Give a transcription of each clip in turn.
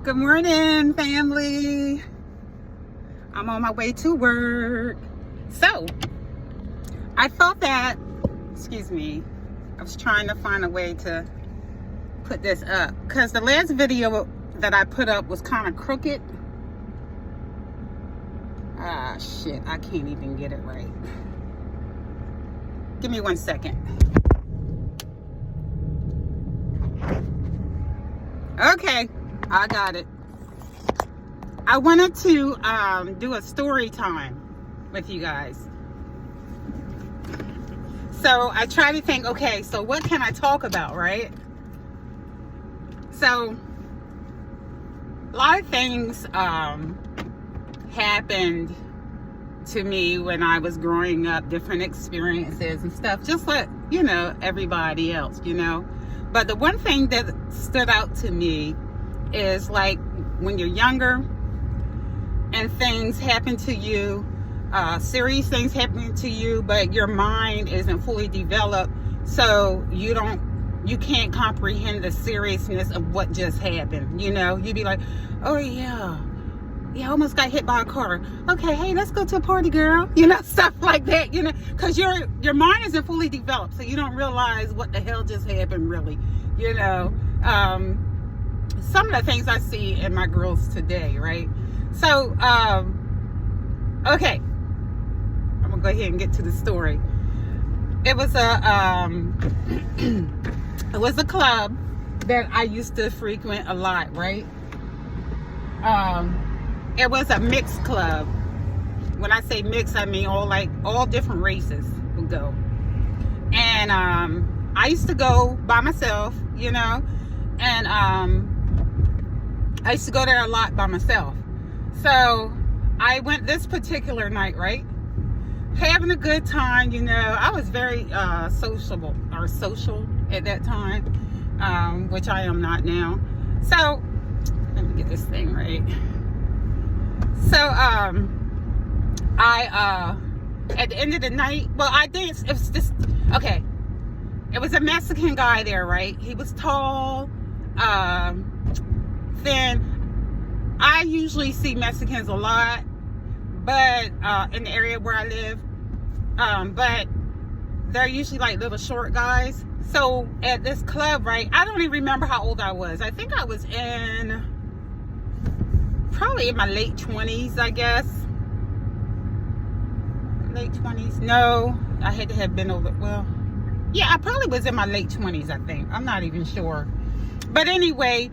Good morning, family. I'm on my way to work. So, I thought that, excuse me, I was trying to find a way to put this up because the last video that I put up was kind of crooked. Ah, shit, I can't even get it right. Give me 1 second. Okay, I got it. I wanted to do a story time with you guys. So I try to think, okay, so what can I talk about, right? So a lot of things happened to me when I was growing up, different experiences and stuff, just like, everybody else, But the one thing that stood out to me is like when you're younger and things happen to you, serious things happen to you, but your mind isn't fully developed, so you can't comprehend the seriousness of what just happened. You'd be like, oh yeah, I almost got hit by a car. Okay, hey, let's go to a party, girl. Stuff like that. Because your mind isn't fully developed, so you don't realize what the hell just happened, really. Some of the things I see in my girls today, right? So, okay, I'm gonna go ahead and get to the story. It was a club that I used to frequent a lot, right? It was a mixed club. When I say mixed, I mean all different races would go. And I used to go by myself, and I used to go there a lot by myself. So I went this particular night, right? Having a good time, I was very social at that time, which I am not now. So let me get this thing right. So I at the end of the night, well, I danced. It was just okay. It was a Mexican guy there, right? He was tall, thin. I usually see Mexicans a lot, but in the area where I live, but they're usually like little short guys. So at this club, right, I don't even remember how old I was. I think I was probably in my late 20s, I guess. Late 20s? No, I had to have been over, well, yeah, I probably was in my late 20s, I think. I'm not even sure. But anyway,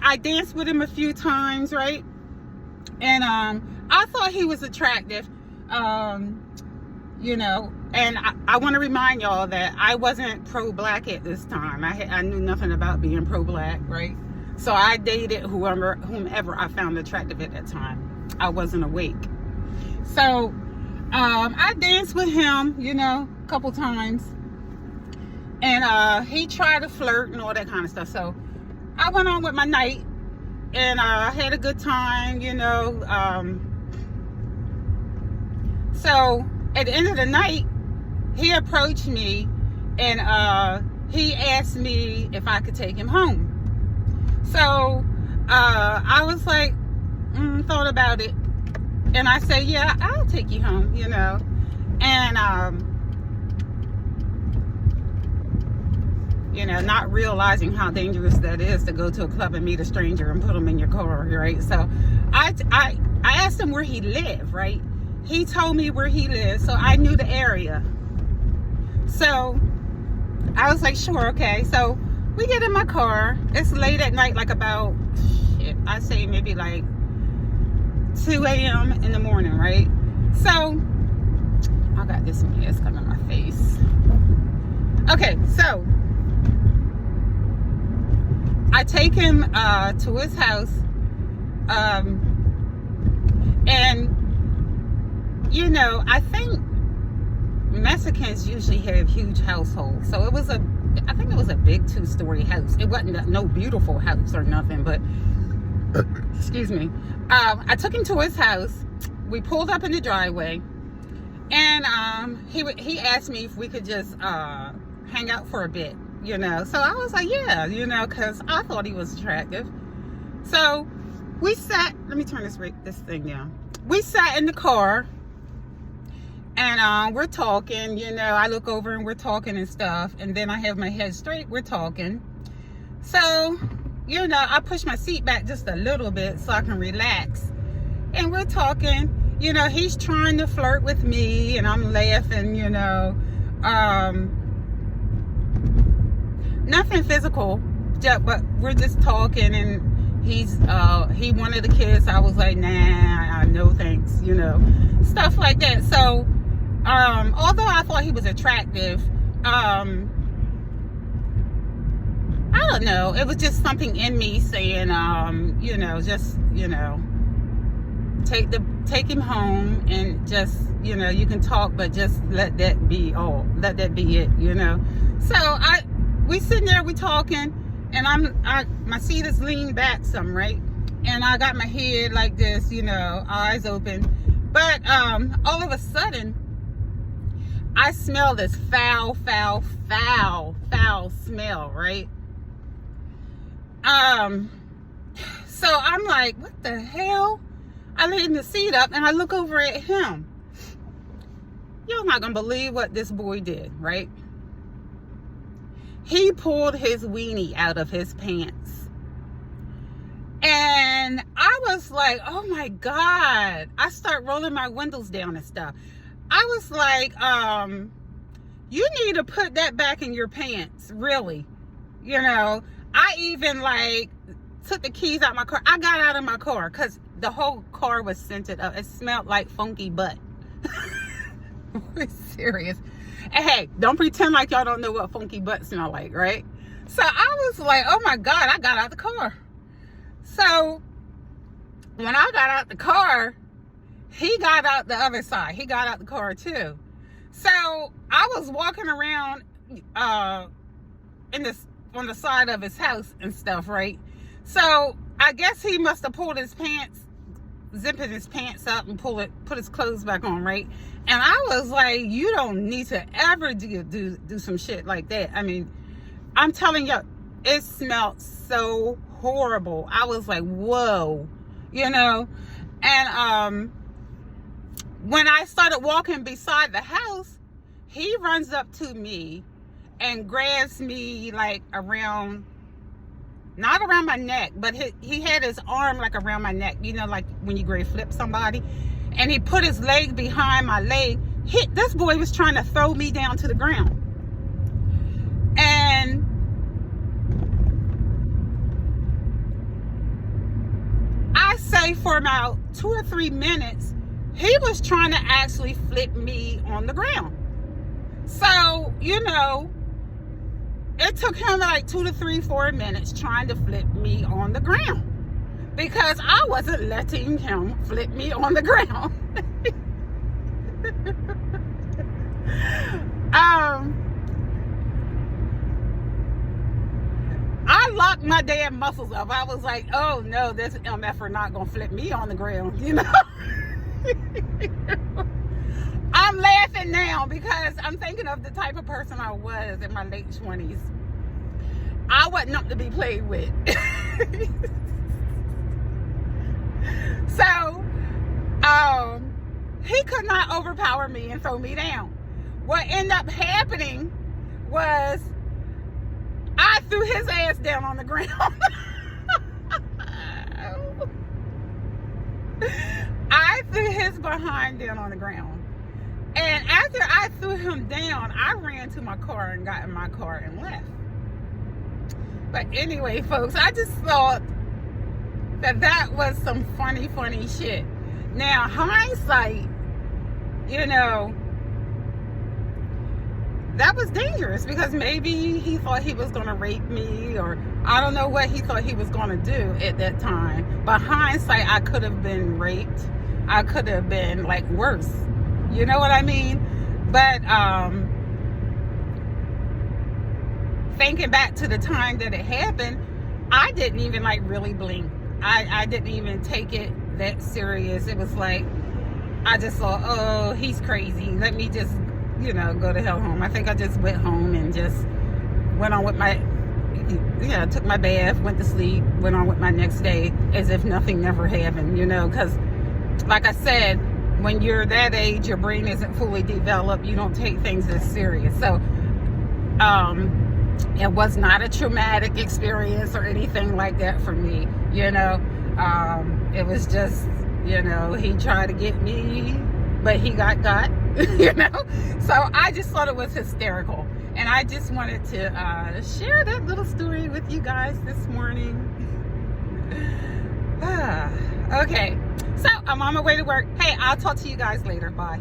I danced with him a few times, right? And I thought he was attractive, and I want to remind y'all that I wasn't pro-black at this time. I knew nothing about being pro-black, right? So I dated whomever I found attractive at that time. I wasn't awake. So I danced with him, a couple times. And he tried to flirt and all that kind of stuff. So I went on with my night. And I had a good time, So at the end of the night, he approached me and he asked me if I could take him home. So I was like, thought about it. And I said, yeah, I'll take you home, And, not realizing how dangerous that is to go to a club and meet a stranger and put them in your car, right? So I asked him where he lived, right? He told me where he lived, so I knew the area. So I was like, sure, okay. So we get in my car. It's late at night, like about, I say maybe like 2 a.m. in the morning, right? So I got this mask on my face. Okay, so I take him to his house, and I think Mexicans usually have huge households. So I think it was a big 2-story house. It wasn't no beautiful house or nothing, but excuse me. I took him to his house. We pulled up in the driveway, and he asked me if we could just hang out for a bit. So I was like, yeah, because I thought he was attractive. So we sat, let me turn this thing down. We sat in the car and we're talking, you know, I look over and we're talking and stuff. And then I have my head straight, we're talking. So, you know, I push my seat back just a little bit so I can relax. And we're talking, you know, he's trying to flirt with me and I'm laughing, you know. Nothing physical, but we're just talking, and he wanted a kiss. I was like, nah, no thanks, you know, stuff like that. So although I thought he was attractive, I don't know, it was just something in me saying, you know, just, you know, take him home and just, you know, you can talk, but just let that be it, you know. So we sitting there, we talking, and my seat is leaned back some, right? And I got my head like this, you know, eyes open. But all of a sudden, I smell this foul smell, right? So I'm like, what the hell? I lean the seat up and I look over at him. You're not gonna believe what this boy did, right? He pulled his weenie out of his pants. And I was like, oh my God. I start rolling my windows down and stuff. I was like, you need to put that back in your pants, really. You know, I even like took the keys out my car. I got out of my car because the whole car was scented up. It smelled like funky butt. We're serious. And hey, don't pretend like y'all don't know what funky butt smell like, right? So I was like, oh my God, I got out the car. So when I got out the car, he got out the other side. He got out the car too. So I was walking around on the side of his house and stuff, right? So I guess he must have pulled his pants, zipping his pants up and put his clothes back on, right? And I was like, you don't need to ever do some shit like that. I mean, I'm telling you, it smelled so horrible. I was like, whoa, you know? And when I started walking beside the house, he runs up to me and grabs me like around, not around my neck, but he had his arm like around my neck, you know, like when you grade flip somebody. And he put his leg behind my leg. This boy was trying to throw me down to the ground. And I say for about 2 or 3 minutes, he was trying to actually flip me on the ground. So, you know, it took him like 2 to 3, 4 minutes trying to flip me on the ground. Because I wasn't letting him flip me on the ground. I locked my damn muscles up. I was like, oh no, this MFer not gonna flip me on the ground, you know? I'm laughing now because I'm thinking of the type of person I was in my late 20s. I wasn't up to be played with. So, he could not overpower me and throw me down. What ended up happening was I threw his ass down on the ground. I threw his behind down on the ground. And after I threw him down, I ran to my car and got in my car and left. But anyway, folks, I just thought that was some funny shit. Now, hindsight, you know, that was dangerous because maybe he thought he was going to rape me, or I don't know what he thought he was going to do at that time. But hindsight, I could have been raped. I could have been like worse. You know what I mean? But thinking back to the time that it happened, I didn't even like really blink. I didn't even take it that serious. It was like, I just thought, oh, he's crazy. Let me just, you know, go to hell home. I think I just went home and just went on with my yeah, took my bath, went to sleep, went on with my next day as if nothing never happened, you know, because like I said, when you're that age, your brain isn't fully developed. You don't take things as serious. So it was not a traumatic experience or anything like that for me, you know. It was just, you know, he tried to get me, but he got, you know. So I just thought it was hysterical. And I just wanted to share that little story with you guys this morning. Okay, so I'm on my way to work. Hey, I'll talk to you guys later. Bye.